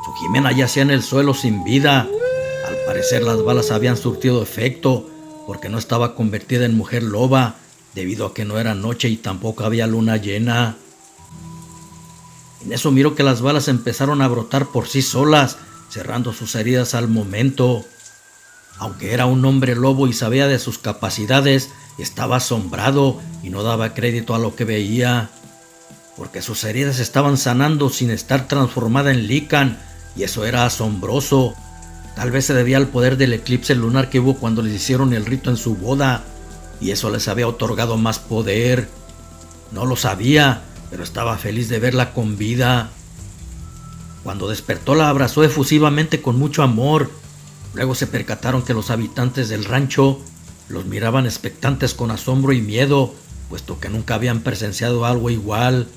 Su Jimena yacía en el suelo sin vida. Al parecer las balas habían surtido efecto, porque no estaba convertida en mujer loba, debido a que no era noche y tampoco había luna llena. En eso miró que las balas empezaron a brotar por sí solas, cerrando sus heridas al momento. Aunque era un hombre lobo y sabía de sus capacidades, estaba asombrado y no daba crédito a lo que veía, porque sus heridas estaban sanando sin estar transformada en licán, y eso era asombroso. Tal vez se debía al poder del eclipse lunar que hubo cuando les hicieron el rito en su boda, y eso les había otorgado más poder. No lo sabía, pero estaba feliz de verla con vida. Cuando despertó la abrazó efusivamente con mucho amor. Luego se percataron que los habitantes del rancho los miraban expectantes con asombro y miedo, puesto que nunca habían presenciado algo igual.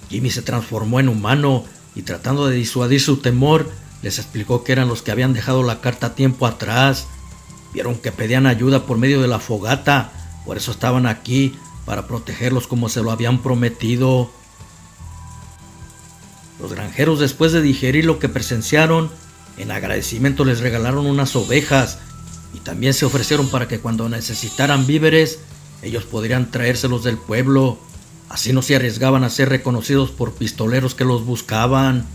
Jimmy se transformó en humano y, tratando de disuadir su temor, les explicó que eran los que habían dejado la carta tiempo atrás. Vieron que pedían ayuda por medio de la fogata, por eso estaban aquí, para protegerlos como se lo habían prometido. Los granjeros, después de digerir lo que presenciaron, en agradecimiento les regalaron unas ovejas y también se ofrecieron para que cuando necesitaran víveres, ellos podrían traérselos del pueblo. Así no se arriesgaban a ser reconocidos por pistoleros que los buscaban.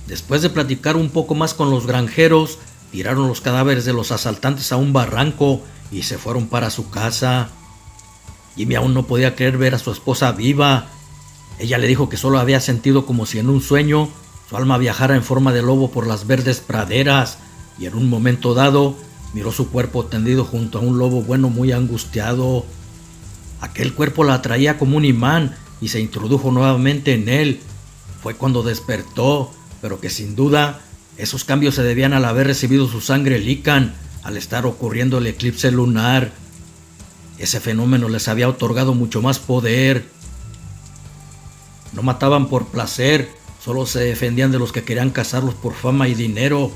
Después de platicar un poco más con los granjeros, tiraron los cadáveres de los asaltantes a un barranco y se fueron para su casa. Jimmy aún no podía creer ver a su esposa viva. Ella le dijo que solo había sentido como si en un sueño su alma viajara en forma de lobo por las verdes praderas, y en un momento dado miró su cuerpo tendido junto a un lobo bueno muy angustiado. Aquel cuerpo la atraía como un imán y se introdujo nuevamente en él. Fue cuando despertó, pero que sin duda esos cambios se debían al haber recibido su sangre Lycan al estar ocurriendo el eclipse lunar. Ese fenómeno les había otorgado mucho más poder. No mataban por placer, solo se defendían de los que querían cazarlos por fama y dinero.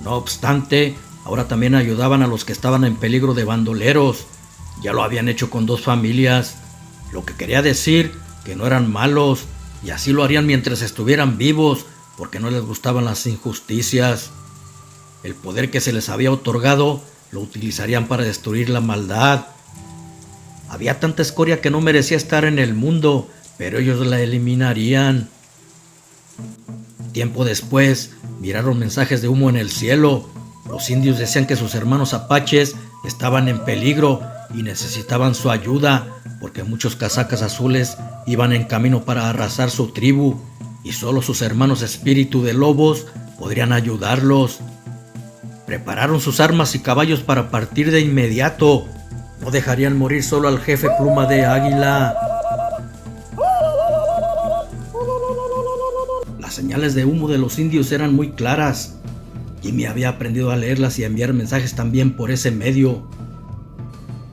No obstante, ahora también ayudaban a los que estaban en peligro de bandoleros. Ya lo habían hecho con 2 familias, lo que quería decir que no eran malos, y así lo harían mientras estuvieran vivos, porque no les gustaban las injusticias. El poder que se les había otorgado lo utilizarían para destruir la maldad. Había tanta escoria que no merecía estar en el mundo, pero ellos la eliminarían. Tiempo después, miraron mensajes de humo en el cielo. Los indios decían que sus hermanos apaches estaban en peligro y necesitaban su ayuda, porque muchos casacas azules iban en camino para arrasar su tribu, y solo sus hermanos espíritu de lobos podrían ayudarlos. Prepararon sus armas y caballos para partir de inmediato. No dejarían morir solo al jefe Pluma de Águila. Las señales de humo de los indios eran muy claras. Jimmy había aprendido a leerlas y a enviar mensajes también por ese medio.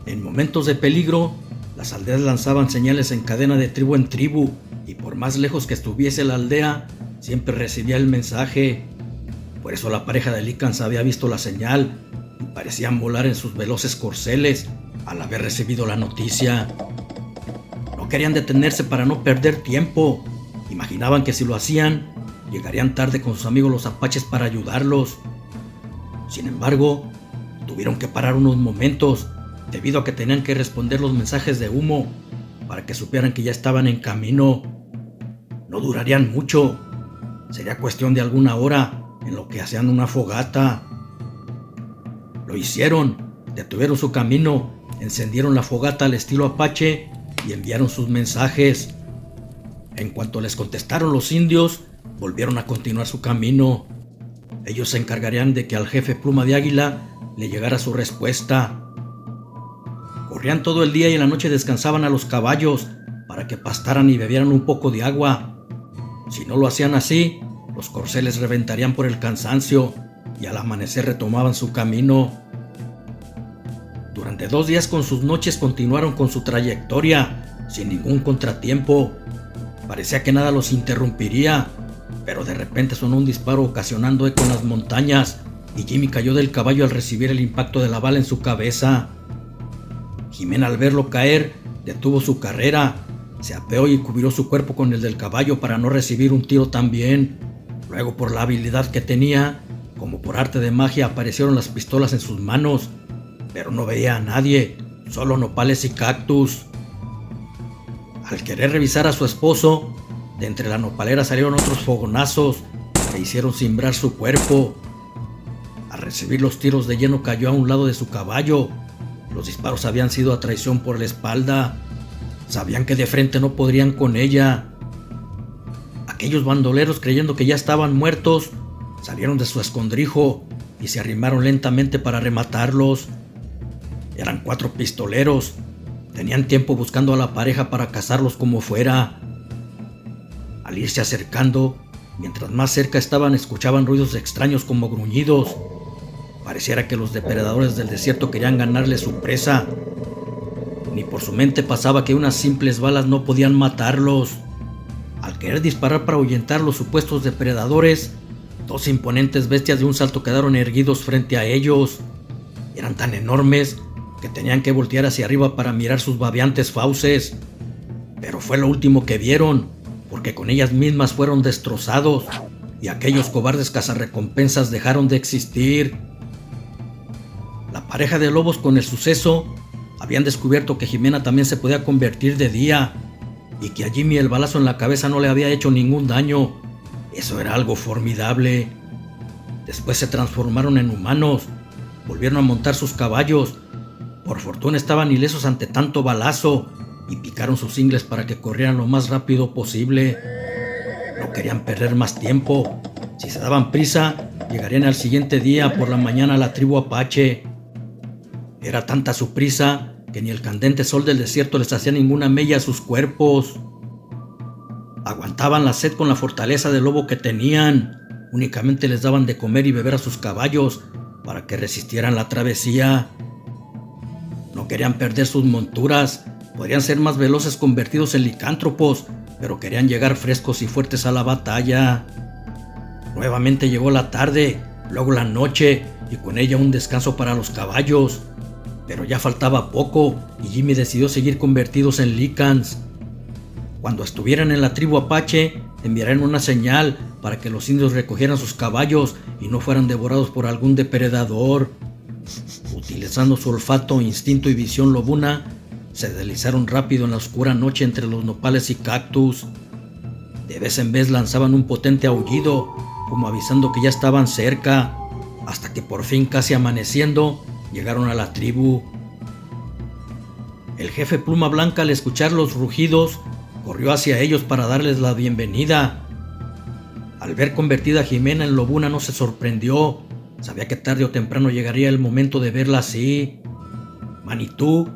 En momentos de peligro, las aldeas lanzaban señales en cadena de tribu en tribu, y por más lejos que estuviese la aldea, siempre recibía el mensaje. Por eso la pareja de Lycans había visto la señal y parecían volar en sus veloces corceles al haber recibido la noticia. No querían detenerse para no perder tiempo. Imaginaban que si lo hacían, llegarían tarde con sus amigos los apaches para ayudarlos. Sin embargo, tuvieron que parar unos momentos debido a que tenían que responder los mensajes de humo para que supieran que ya estaban en camino. No durarían mucho. Sería cuestión de alguna hora en lo que hacían una fogata. Lo hicieron, detuvieron su camino, encendieron la fogata al estilo apache y enviaron sus mensajes. En cuanto les contestaron los indios, volvieron a continuar su camino. Ellos se encargarían de que al jefe Pluma de Águila le llegara su respuesta. Corrían todo el día y en la noche descansaban a los caballos para que pastaran y bebieran un poco de agua. Si no lo hacían así, los corceles reventarían por el cansancio y al amanecer retomaban su camino. Durante 2 días con sus noches continuaron con su trayectoria, sin ningún contratiempo. Parecía que nada los interrumpiría, pero de repente sonó un disparo ocasionando eco en las montañas y Jimmy cayó del caballo al recibir el impacto de la bala en su cabeza. Jimena, al verlo caer, detuvo su carrera, se apeó y cubrió su cuerpo con el del caballo para no recibir un tiro también. Luego, por la habilidad que tenía, como por arte de magia, aparecieron las pistolas en sus manos, pero no veía a nadie, solo nopales y cactus. Al querer revisar a su esposo, de entre la nopalera salieron otros fogonazos que hicieron cimbrar su cuerpo. Al recibir los tiros de lleno cayó a un lado de su caballo. Los disparos habían sido a traición por la espalda. Sabían que de frente no podrían con ella. Aquellos bandoleros, creyendo que ya estaban muertos, salieron de su escondrijo y se arrimaron lentamente para rematarlos. Eran 4 pistoleros. Tenían tiempo buscando a la pareja para cazarlos como fuera. Al irse acercando, mientras más cerca estaban, escuchaban ruidos extraños como gruñidos. Pareciera que los depredadores del desierto querían ganarle su presa. Ni por su mente pasaba que unas simples balas no podían matarlos. Al querer disparar para ahuyentar los supuestos depredadores, 2 imponentes bestias de un salto quedaron erguidos frente a ellos. Eran tan enormes que tenían que voltear hacia arriba para mirar sus babeantes fauces. Pero fue lo último que vieron, porque con ellas mismas fueron destrozados y aquellos cobardes cazarrecompensas dejaron de existir. La pareja de lobos, con el suceso, habían descubierto que Jimena también se podía convertir de día y que a Jimmy el balazo en la cabeza no le había hecho ningún daño. Eso era algo formidable. Después se transformaron en humanos, volvieron a montar sus caballos. Por fortuna estaban ilesos ante tanto balazo y picaron sus ingles para que corrieran lo más rápido posible. no querían perder más tiempo. Si se daban prisa, llegarían al siguiente día por la mañana a la tribu Apache. Era tanta su prisa que ni el candente sol del desierto les hacía ninguna mella a sus cuerpos. Aguantaban la sed con la fortaleza del lobo que tenían. Únicamente les daban de comer y beber a sus caballos para que resistieran la travesía. No querían perder sus monturas. Podrían ser más veloces convertidos en licántropos, pero querían llegar frescos y fuertes a la batalla. Nuevamente llegó la tarde, luego la noche y con ella un descanso para los caballos. Pero ya faltaba poco y Jimmy decidió seguir convertidos en licans. Cuando estuvieran en la tribu Apache, enviarían una señal para que los indios recogieran sus caballos y no fueran devorados por algún depredador. Utilizando su olfato, instinto y visión lobuna, se deslizaron rápido en la oscura noche entre los nopales y cactus. De vez en vez lanzaban un potente aullido, como avisando que ya estaban cerca, hasta que por fin, casi amaneciendo, llegaron a la tribu. El jefe Pluma Blanca, al escuchar los rugidos, corrió hacia ellos para darles la bienvenida. Al ver convertida a Jimena en lobuna no se sorprendió. Sabía que tarde o temprano llegaría el momento de verla así. Manitú,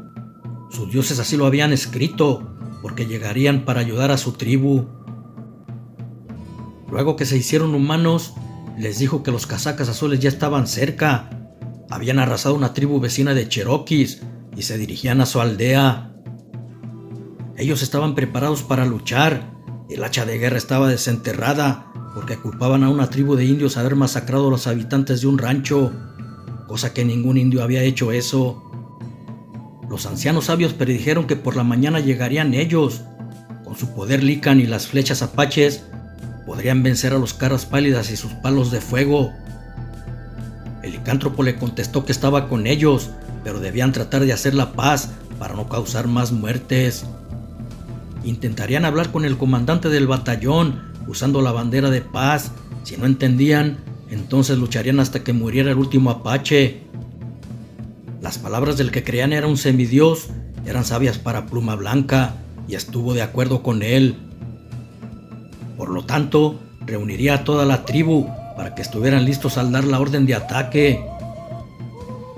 sus dioses así lo habían escrito, porque llegarían para ayudar a su tribu. Luego que se hicieron humanos, les dijo que los casacas azules ya estaban cerca. Habían arrasado una tribu vecina de Cherokees y se dirigían a su aldea. Ellos estaban preparados para luchar. El hacha de guerra estaba desenterrada porque culpaban a una tribu de indios de haber masacrado a los habitantes de un rancho, cosa que ningún indio había hecho eso. Los ancianos sabios predijeron que por la mañana llegarían ellos. Con su poder lican y las flechas apaches, podrían vencer a los caras pálidas y sus palos de fuego. El licántropo le contestó que estaba con ellos, pero debían tratar de hacer la paz para no causar más muertes. Intentarían hablar con el comandante del batallón usando la bandera de paz. Si no entendían, entonces lucharían hasta que muriera el último apache. Las palabras del que creían era un semidios eran sabias para Pluma Blanca y estuvo de acuerdo con él. Por lo tanto, reuniría a toda la tribu para que estuvieran listos al dar la orden de ataque.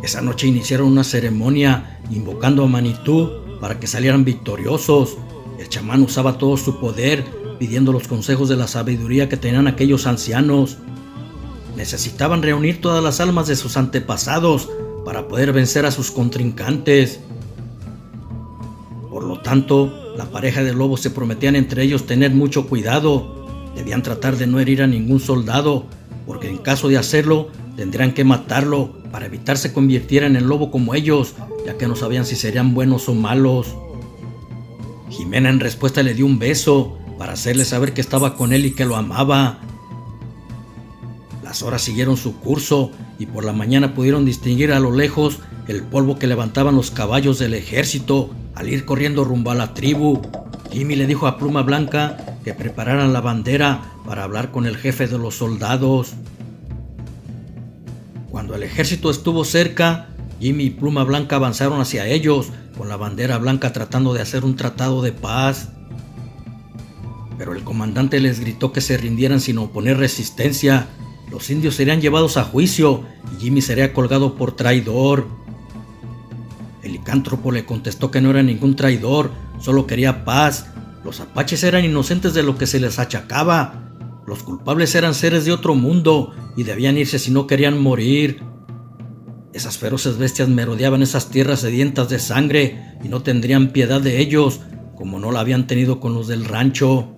Esa noche iniciaron una ceremonia invocando a Manitú para que salieran victoriosos. El chamán usaba todo su poder pidiendo los consejos de la sabiduría que tenían aquellos ancianos. Necesitaban reunir todas las almas de sus antepasados para poder vencer a sus contrincantes. Por lo tanto, la pareja de lobos se prometían entre ellos tener mucho cuidado. Debían tratar de no herir a ningún soldado, porque en caso de hacerlo, tendrían que matarlo para evitar se convirtieran en lobo como ellos, ya que no sabían si serían buenos o malos. Jimena en respuesta le dio un beso para hacerle saber que estaba con él y que lo amaba. Las horas siguieron su curso y por la mañana pudieron distinguir a lo lejos el polvo que levantaban los caballos del ejército al ir corriendo rumbo a la tribu. Jimmy le dijo a Pluma Blanca que prepararan la bandera para hablar con el jefe de los soldados. Cuando el ejército estuvo cerca, Jimmy y Pluma Blanca avanzaron hacia ellos con la bandera blanca tratando de hacer un tratado de paz. Pero el comandante les gritó que se rindieran sin oponer resistencia. Los indios serían llevados a juicio y Jimmy sería colgado por traidor. El licántropo le contestó que no era ningún traidor, solo quería paz. Los apaches eran inocentes de lo que se les achacaba. Los culpables eran seres de otro mundo y debían irse si no querían morir. Esas feroces bestias merodeaban esas tierras sedientas de sangre y no tendrían piedad de ellos, como no la habían tenido con los del rancho.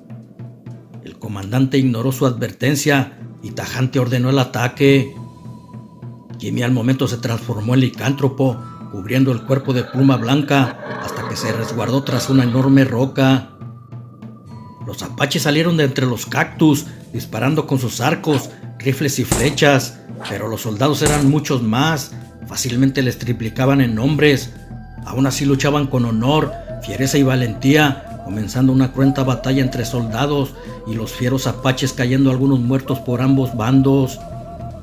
El comandante ignoró su advertencia y tajante ordenó el ataque. Jimmy al momento se transformó en licántropo, cubriendo el cuerpo de Pluma Blanca hasta que se resguardó tras una enorme roca. Los apaches salieron de entre los cactus, disparando con sus arcos, rifles y flechas, pero los soldados eran muchos más, fácilmente les triplicaban en nombres. Aún así luchaban con honor, fiereza y valentía, comenzando una cruenta batalla entre soldados y los fieros apaches cayendo algunos muertos por ambos bandos.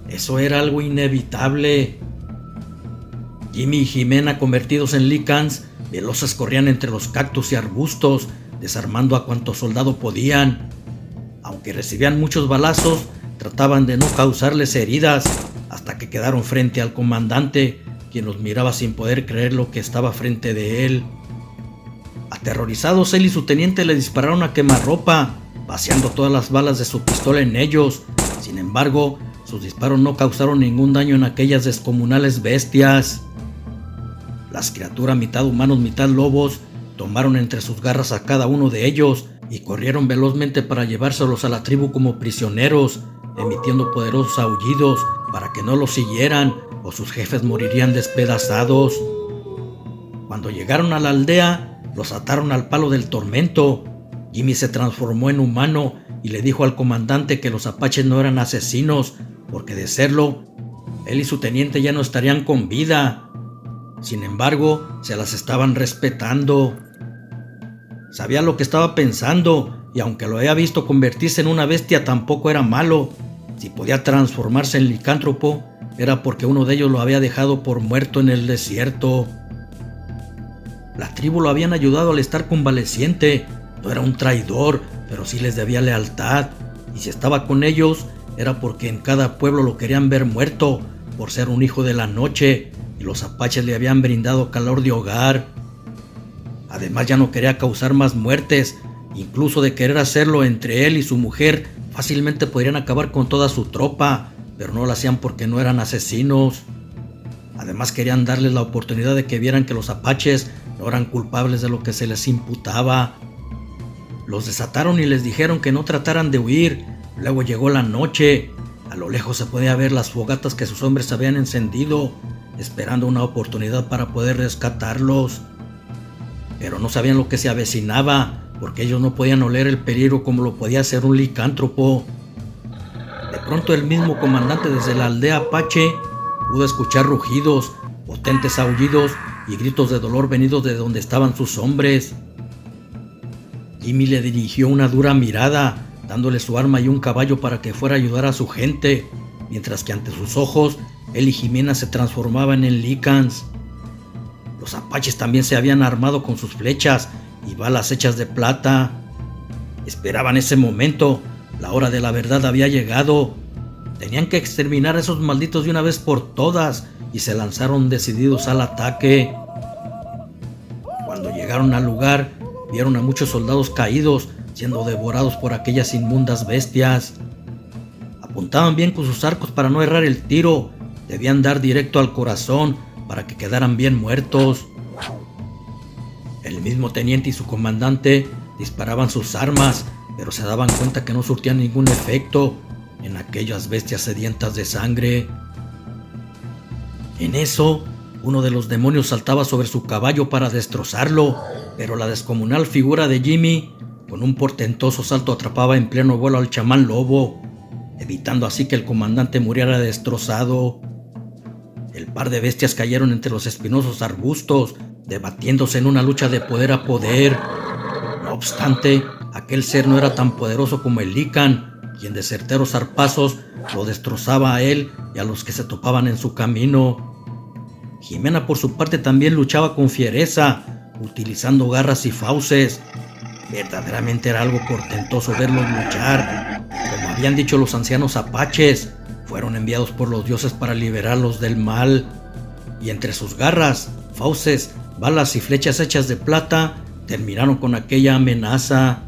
Eso era algo inevitable. Jimmy y Jimena, convertidos en licans, veloces corrían entre los cactus y arbustos, desarmando a cuanto soldado podían. Aunque aunque recibían muchos balazos, trataban de no causarles heridas, hasta que quedaron frente al comandante, quien los miraba sin poder creer lo que estaba frente de él. Aterrorizados, él y su teniente le dispararon a quemarropa, vaciando todas las balas de su pistola en ellos. Sin embargo, sus disparos no causaron ningún daño en aquellas descomunales bestias. Las criaturas mitad humanos, mitad lobos, tomaron entre sus garras a cada uno de ellos y corrieron velozmente para llevárselos a la tribu como prisioneros, emitiendo poderosos aullidos para que no los siguieran o sus jefes morirían despedazados. Cuando llegaron a la aldea, los ataron al palo del tormento. Jimmy se transformó en humano y le dijo al comandante que los apaches no eran asesinos, porque de serlo, él y su teniente ya no estarían con vida. Sin embargo, se las estaban respetando. Sabía lo que estaba pensando, y aunque lo había visto convertirse en una bestia, tampoco era malo. Si podía transformarse en licántropo, era porque uno de ellos lo había dejado por muerto en el desierto. La tribu lo habían ayudado al estar convaleciente. No era un traidor, pero sí les debía lealtad, y si estaba con ellos, era porque en cada pueblo lo querían ver muerto, por ser un hijo de la noche, y los apaches le habían brindado calor de hogar. Además, ya no quería causar más muertes. Incluso de querer hacerlo entre él y su mujer, fácilmente podrían acabar con toda su tropa, pero no lo hacían porque no eran asesinos. Además, querían darles la oportunidad de que vieran que los apaches no eran culpables de lo que se les imputaba. Los desataron y les dijeron que no trataran de huir. Luego llegó la noche. A lo lejos se podía ver las fogatas que sus hombres habían encendido, esperando una oportunidad para poder rescatarlos. Pero no sabían lo que se avecinaba, porque ellos no podían oler el peligro como lo podía hacer un licántropo. De pronto el mismo comandante desde la aldea apache pudo escuchar rugidos, potentes aullidos y gritos de dolor venidos de donde estaban sus hombres. Jimmy le dirigió una dura mirada, dándole su arma y un caballo para que fuera a ayudar a su gente, mientras que ante sus ojos, él y Jimena se transformaban en licans. Los apaches también se habían armado con sus flechas y balas hechas de plata. Esperaban ese momento. La hora de la verdad había llegado. Tenían que exterminar a esos malditos de una vez por todas, y se lanzaron decididos al ataque. Cuando llegaron al lugar, vieron a muchos soldados caídos, siendo devorados por aquellas inmundas bestias. Apuntaban bien con sus arcos para no errar el tiro. Debían dar directo al corazón para que quedaran bien muertos. El mismo teniente y su comandante disparaban sus armas, pero se daban cuenta que no surtían ningún efecto en aquellas bestias sedientas de sangre. En eso, uno de los demonios saltaba sobre su caballo para destrozarlo, pero la descomunal figura de Jimmy, con un portentoso salto, atrapaba en pleno vuelo al chamán lobo, evitando así que el comandante muriera destrozado. El par de bestias cayeron entre los espinosos arbustos, debatiéndose en una lucha de poder a poder. No obstante, aquel ser no era tan poderoso como el lican, quien de certeros zarpazos lo destrozaba a él y a los que se topaban en su camino. Jimena, por su parte, también luchaba con fiereza, utilizando garras y fauces. Verdaderamente era algo portentoso verlos luchar. Como habían dicho los ancianos apaches, fueron enviados por los dioses para liberarlos del mal. Y entre sus garras, fauces, balas y flechas hechas de plata, terminaron con aquella amenaza.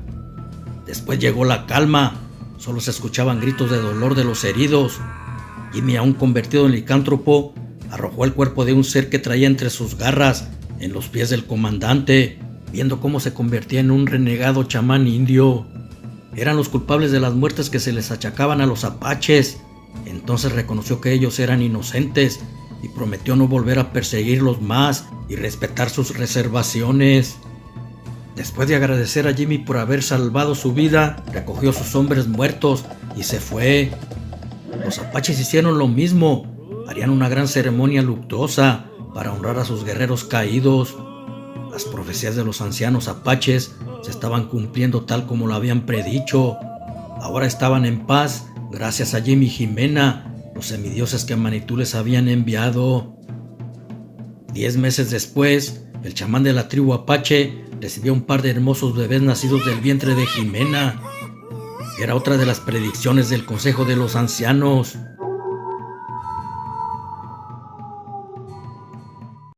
Después llegó la calma. Solo se escuchaban gritos de dolor de los heridos. Jimmy, aún convertido en licántropo, arrojó el cuerpo de un ser que traía entre sus garras en los pies del comandante, viendo cómo se convertía en un renegado chamán indio. Eran los culpables de las muertes que se les achacaban a los apaches. Entonces reconoció que ellos eran inocentes y prometió no volver a perseguirlos más y respetar sus reservaciones. Después de agradecer a Jimmy por haber salvado su vida, recogió a sus hombres muertos y se fue. Los apaches hicieron lo mismo. Harían una gran ceremonia luctuosa para honrar a sus guerreros caídos. Las profecías de los ancianos apaches se estaban cumpliendo tal como lo habían predicho. Ahora estaban en paz gracias a Jimmy y Jimena, los semidioses que Manitú les habían enviado. 10 meses después, el chamán de la tribu apache recibió un par de hermosos bebés nacidos del vientre de Jimena. Era otra de las predicciones del Consejo de los Ancianos.